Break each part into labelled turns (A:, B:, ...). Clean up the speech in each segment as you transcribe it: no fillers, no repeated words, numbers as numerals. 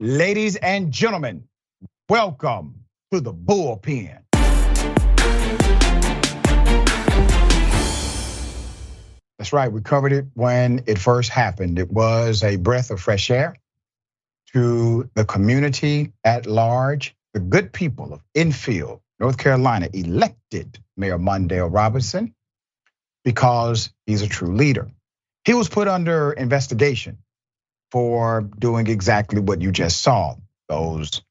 A: Ladies and gentlemen, welcome to the Bullpen. That's right, we covered it when it first happened. It was a breath of fresh air to the community at large. The good people of Enfield, North Carolina, elected Mayor Mondale Robinson because he's a true leader. He was put under investigation for doing exactly what you just saw. Those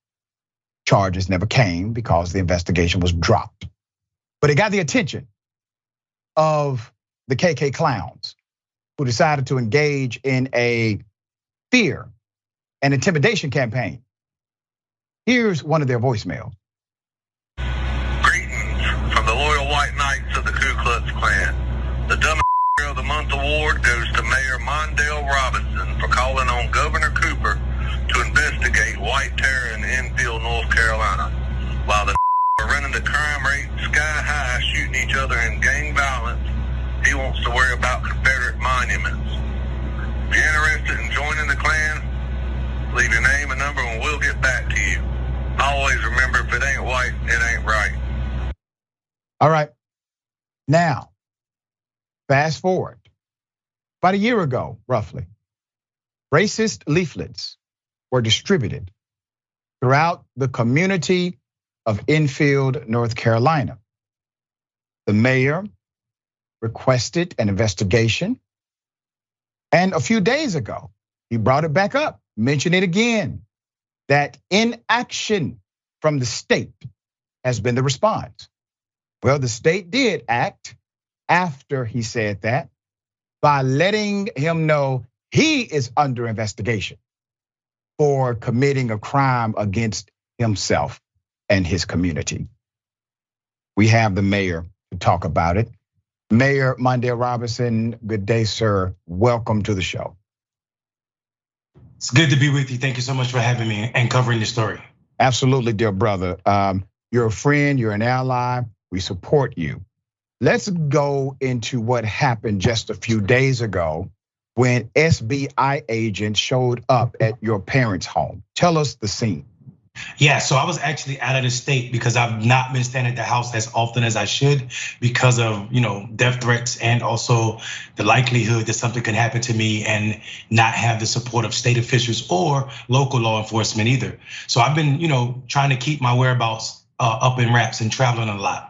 A: charges never came because the investigation was dropped. But it got the attention of the KKK clowns who decided to engage in a fear and intimidation campaign. Here's one of their voicemails.
B: Greetings from the loyal white knights of the Ku Klux Klan. The dumbest of the month award goes to Mayor Mondale Robinson for calling on Governor Cooper to investigate white terror in Enfield, North Carolina. While the are running the crime rate sky high, shooting each other in gang violence, he wants to worry about Confederate monuments. If you're interested in joining the Klan, leave your name and number and we'll get back to you. Always remember, if it ain't white, it ain't right.
A: All right, now, fast forward. About a year ago, roughly, racist leaflets were distributed throughout the community of Enfield, North Carolina. The mayor requested an investigation, and a few days ago, he brought it back up, mentioned it again, that inaction from the state has been the response. Well, the state did act after he said that by letting him know he is under investigation for committing a crime against himself and his community. We have the mayor to talk about it. Mayor Mondale Robinson, good day, sir. Welcome to the show.
C: It's good to be with you. Thank you so much for having me and covering the story.
A: Absolutely, dear brother. You're a friend, you're an ally. We support you. Let's go into what happened just a few days ago when SBI agents showed up at your parents' home. Tell us the scene.
C: Yeah, so I was actually out of the state because I've not been staying at the house as often as I should because of, death threats and also the likelihood that something can happen to me and not have the support of state officials or local law enforcement either. So I've been, trying to keep my whereabouts up in wraps and traveling a lot.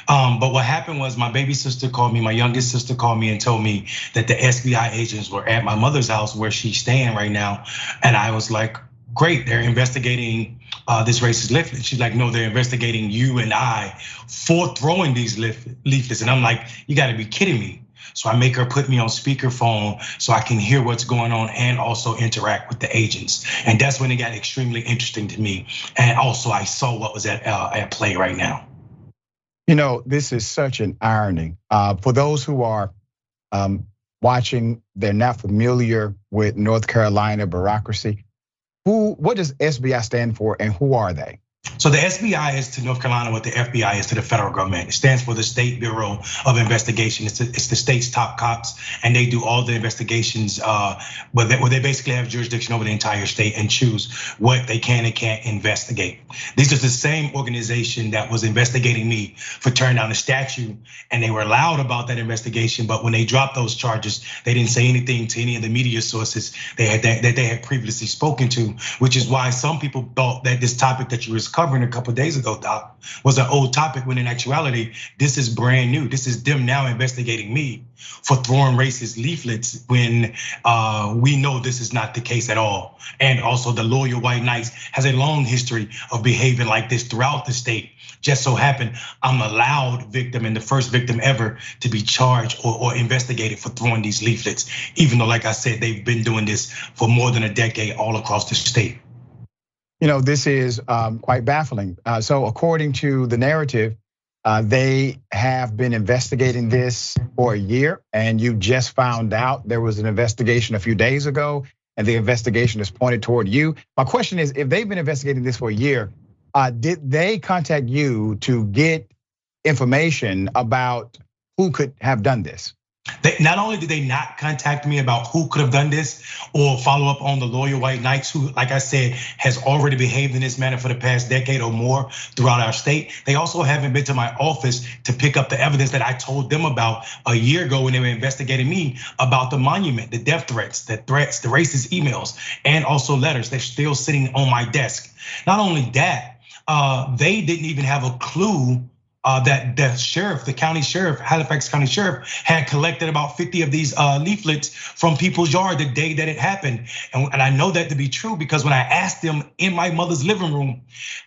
C: But what happened was my baby sister called me, my youngest sister called me and told me that the SBI agents were at my mother's house where she's staying right now. And I was like, great, they're investigating this racist leaflet. She's like, no, they're investigating you and I for throwing these leaflets. And I'm like, you gotta be kidding me. So I make her put me on speakerphone so I can hear what's going on and also interact with the agents. And that's when it got extremely interesting to me. And also I saw what was at play right now.
A: This is such an irony. For those who are watching, they're not familiar with North Carolina bureaucracy. What does SBI stand for and who are they?
C: So the SBI is to North Carolina what the FBI is to the federal government. It stands for the State Bureau of Investigation. It's the state's top cops, and they do all the investigations. Where they basically have jurisdiction over the entire state and choose what they can and can't investigate. This is the same organization that was investigating me for tearing down the statue, and they were loud about that investigation. But when they dropped those charges, they didn't say anything to any of the media sources that they had previously spoken to, which is why some people thought that this topic that you were covering a couple of days ago, Doc, was an old topic, when in actuality, this is brand new. This is them now investigating me for throwing racist leaflets when we know this is not the case at all. And also the loyal white knights has a long history of behaving like this throughout the state. Just so happened, I'm a loud victim and the first victim ever to be charged or investigated for throwing these leaflets, even though, like I said, they've been doing this for more than a decade all across the state.
A: This is quite baffling. So according to the narrative, they have been investigating this for a year, and you just found out there was an investigation a few days ago, and the investigation is pointed toward you. My question is, if they've been investigating this for a year, did they contact you to get information about who could have done this?
C: Not only did they not contact me about who could have done this or follow up on the loyal white knights who, like I said, has already behaved in this manner for the past decade or more throughout our state. They also haven't been to my office to pick up the evidence that I told them about a year ago when they were investigating me about the monument, the death threats, the racist emails, and also letters. They're still sitting on my desk. Not only that, they didn't even have a clue that the sheriff, the county sheriff, Halifax County Sheriff, had collected about 50 of these leaflets from people's yard the day that it happened. And I know that to be true because when I asked them in my mother's living room,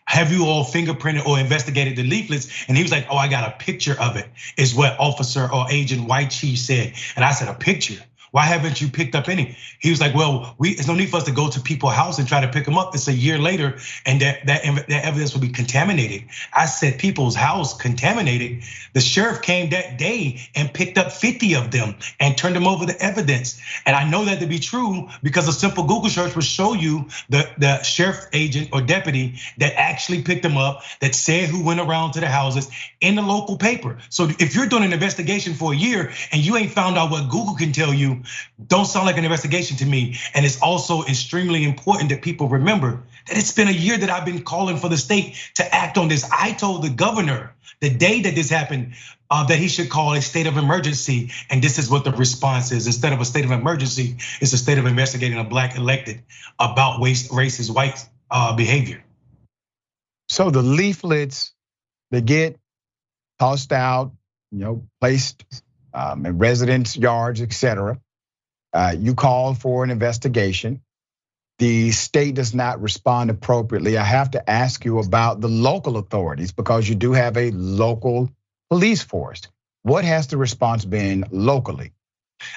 C: have you all fingerprinted or investigated the leaflets? And he was like, oh, I got a picture of it, is what Officer or Agent Richey said. And I said, a picture? Why haven't you picked up any? He was like, well, there's no need for us to go to people's house and try to pick them up. It's a year later and that evidence will be contaminated. I said, people's house contaminated. The sheriff came that day and picked up 50 of them and turned them over to evidence. And I know that to be true because a simple Google search will show you the sheriff agent or deputy that actually picked them up, that said who went around to the houses in the local paper. So if you're doing an investigation for a year and you ain't found out what Google can tell you, don't sound like an investigation to me. And it's also extremely important that people remember that it's been a year that I've been calling for the state to act on this. I told the governor the day that this happened that he should call a state of emergency. And this is what the response is. Instead of a state of emergency, it's a state of investigating a black elected about racist white behavior.
A: So the leaflets, they get tossed out, placed in residents' yards, etc. You call for an investigation. The state does not respond appropriately. I have to ask you about the local authorities because you do have a local police force. What has the response been locally?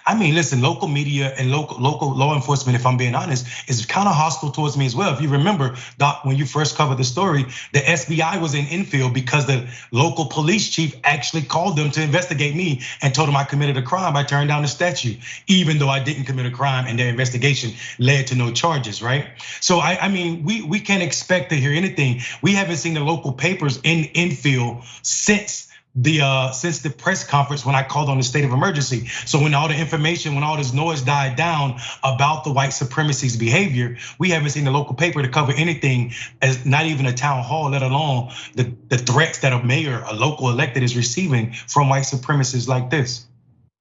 C: I mean, listen, local media and local law enforcement, if I'm being honest, is kind of hostile towards me as well. If you remember, Doc, when you first covered the story, the SBI was in infield because the local police chief actually called them to investigate me and told them I committed a crime. I turned down the statute, even though I didn't commit a crime and their investigation led to no charges, right? So I mean, we can't expect to hear anything. We haven't seen the local papers in infield since the press conference when I called on the state of emergency. So when all the information, when all this noise died down about the white supremacy's behavior, we haven't seen the local paper to cover anything, as not even a town hall, let alone the threats that a mayor, a local elected is receiving from white supremacists like this.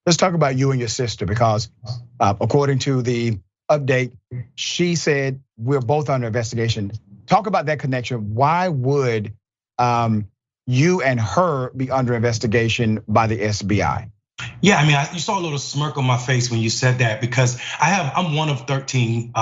A: Let's talk about you and your sister because according to the update, she said we're both under investigation. Talk about that connection. Why would you and her be under investigation by the SBI?
C: Yeah, I mean, you saw a little smirk on my face when you said that because I'm one of 13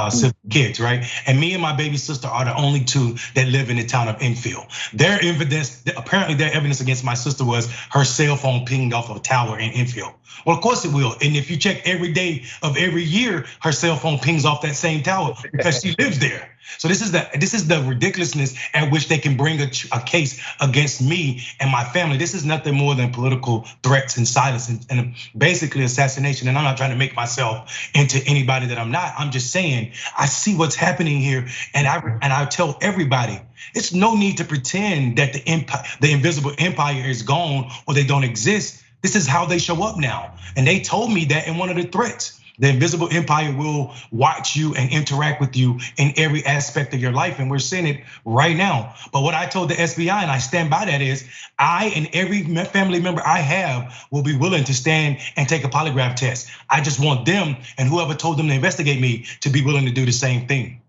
C: kids, right? And me and my baby sister are the only two that live in the town of Enfield. Apparently their evidence against my sister was her cell phone pinged off of a tower in Enfield. Well, of course it will. And if you check every day of every year, her cell phone pings off that same tower because she lives there. So this is the ridiculousness at which they can bring a case against me and my family. This is nothing more than political threats and silence and basically assassination. And I'm not trying to make myself into anybody that I'm not. I'm just saying I see what's happening here, and I tell everybody it's no need to pretend that the invisible empire is gone or they don't exist. This is how they show up now, and they told me that in one of the threats. The invisible empire will watch you and interact with you in every aspect of your life. And we're seeing it right now. But what I told the SBI, and I stand by that, is I and every family member I have will be willing to stand and take a polygraph test. I just want them and whoever told them to investigate me to be willing to do the same thing.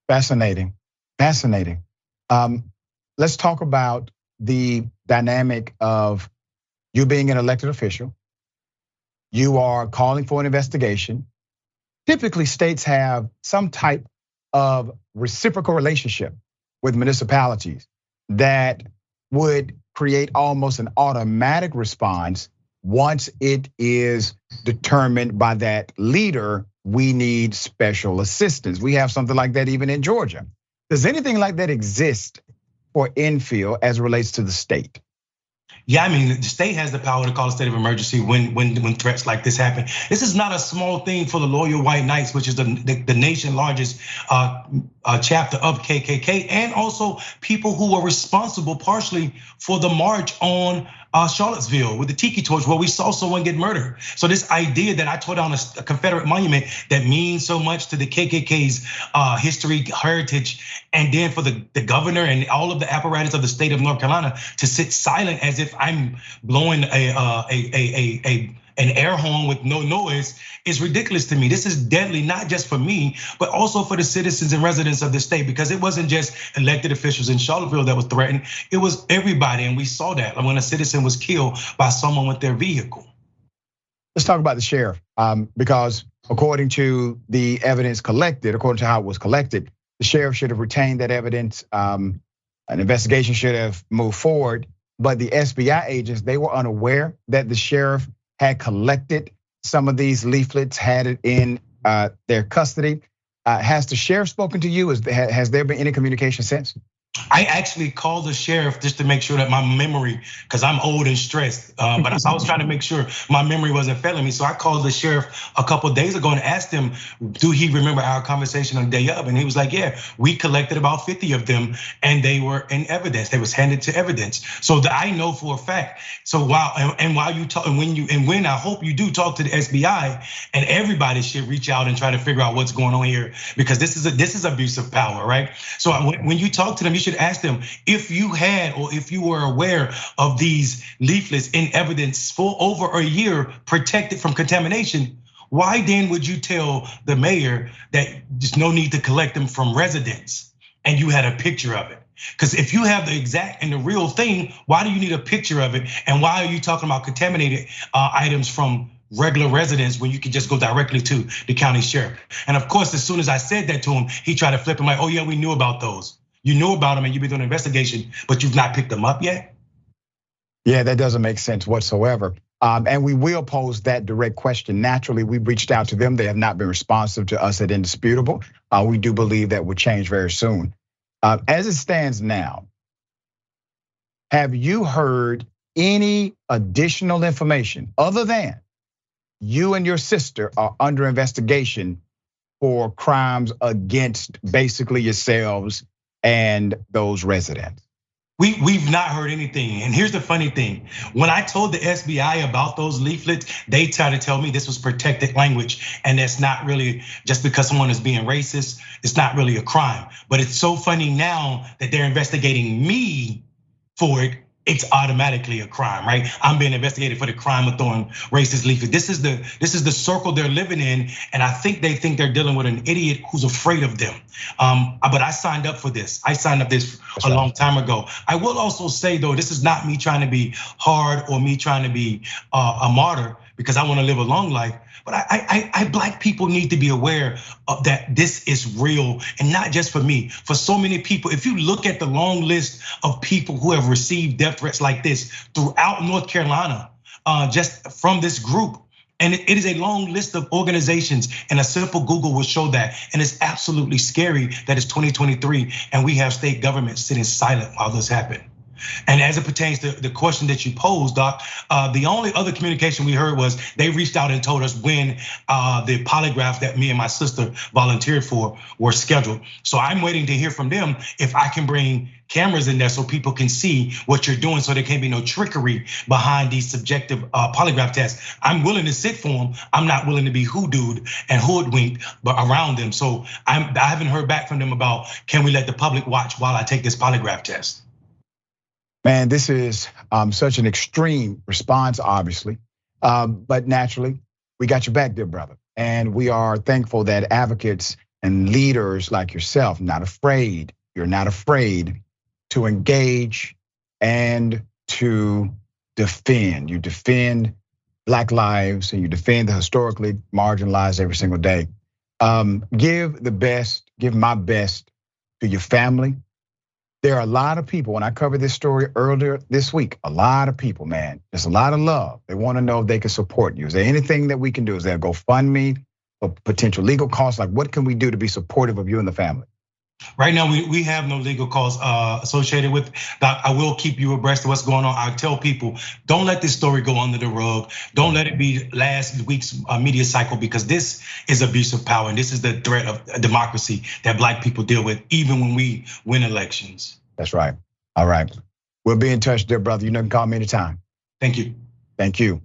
A: Fascinating, fascinating. Let's talk about the dynamic of you being an elected official. You are calling for an investigation. Typically, states have some type of reciprocal relationship with municipalities that would create almost an automatic response once it is determined by that leader, we need special assistance. We have something like that even in Georgia. Does anything like that exist for Enfield as it relates to the state?
C: Yeah, I mean, the state has the power to call a state of emergency when threats like this happen. This is not a small thing for the Loyal White Knights, which is the nation's largest chapter of KKK, and also people who were responsible partially for the march on Charlottesville with the tiki torch where we saw someone get murdered. So this idea that I tore down a Confederate monument that means so much to the KKK's history, heritage, and then for the governor and all of the apparatus of the state of North Carolina to sit silent as if I'm blowing an air horn with no noise is ridiculous to me. This is deadly, not just for me, but also for the citizens and residents of the state, because it wasn't just elected officials in Charlottesville that was threatened. It was everybody, and we saw that when a citizen was killed by someone with their vehicle.
A: Let's talk about the sheriff, because according to the evidence collected, according to how it was collected, the sheriff should have retained that evidence. An investigation should have moved forward, but the SBI agents, they were unaware that the sheriff had collected some of these leaflets, had it in their custody. Has the sheriff spoken to you? Has there been any communication since?
C: I actually called the sheriff just to make sure that my memory, because I'm old and stressed, but I was trying to make sure my memory wasn't failing me. So I called the sheriff a couple of days ago and asked him, do he remember our conversation on the day of? And he was like, yeah, we collected about 50 of them and they were in evidence. They was handed to evidence. So I know for a fact. So while you talk, when I hope you do talk to the SBI, and everybody should reach out and try to figure out what's going on here, because this is abuse of power, right? So when you talk to them, you should ask them if you had or if you were aware of these leaflets in evidence for over a year protected from contamination. Why then would you tell the mayor that there's no need to collect them from residents and you had a picture of it? Because if you have the exact and the real thing, why do you need a picture of it? And why are you talking about contaminated items from regular residents when you can just go directly to the county sheriff? And of course, as soon as I said that to him, he tried to flip him like, oh yeah, we knew about those. You know about them and you've been doing an investigation, but you've not picked them up yet?
A: Yeah, that doesn't make sense whatsoever. And we will pose that direct question. Naturally, we reached out to them. They have not been responsive to us at Indisputable. We do believe that will change very soon. As it stands now, have you heard any additional information other than you and your sister are under investigation for crimes against basically yourselves and those residents?
C: We've not heard anything. And here's the funny thing. When I told the SBI about those leaflets, they tried to tell me this was protected language. And that's not really just because someone is being racist. It's not really a crime. But it's so funny now that they're investigating me for it. It's automatically a crime, right? I'm being investigated for the crime of throwing racist leaflets. This is the circle they're living in, and I think they think they're dealing with an idiot who's afraid of them. But I signed up for this. I signed up this a long time ago. I will also say though, this is not me trying to be hard or me trying to be a martyr, because I want to live a long life. But Black people need to be aware of that this is real, and not just for me, for so many people. If you look at the long list of people who have received death threats like this throughout North Carolina, just from this group, and it is a long list of organizations, and a simple Google will show that. And it's absolutely scary that it's 2023 and we have state government sitting silent while this happened. And as it pertains to the question that you posed, Doc, the only other communication we heard was they reached out and told us when the polygraph that me and my sister volunteered for were scheduled. So I'm waiting to hear from them if I can bring cameras in there so people can see what you're doing, so there can't be no trickery behind these subjective polygraph tests. I'm willing to sit for them. I'm not willing to be hoodooed and hoodwinked around them. So I haven't heard back from them about, can we let the public watch while I take this polygraph test?
A: Man, this is such an extreme response, obviously. But naturally, we got your back, dear brother. And we are thankful that advocates and leaders like yourself, you're not afraid to engage and to defend. You defend Black lives and you defend the historically marginalized every single day. Give my best to your family. There are a lot of people, when I covered this story earlier this week, a lot of people, man, there's a lot of love. They want to know if they can support you. Is there anything that we can do? Is there a GoFundMe for potential legal costs? Like, what can we do to be supportive of you and the family?
C: Right now, we have no legal costs associated with that. I will keep you abreast of what's going on. I tell people, don't let this story go under the rug. Don't let it be last week's media cycle, because this is abuse of power. And this is the threat of democracy that Black people deal with, even when we win elections.
A: That's right. All right. We'll be in touch, dear brother. You know, you can call me anytime.
C: Thank you.
A: Thank you.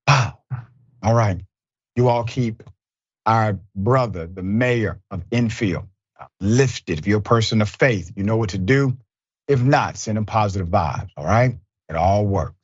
A: Wow. All right. You all keep our brother, the mayor of Enfield, lifted. If you're a person of faith, you know what to do. If not, send him positive vibes, all right? It all works.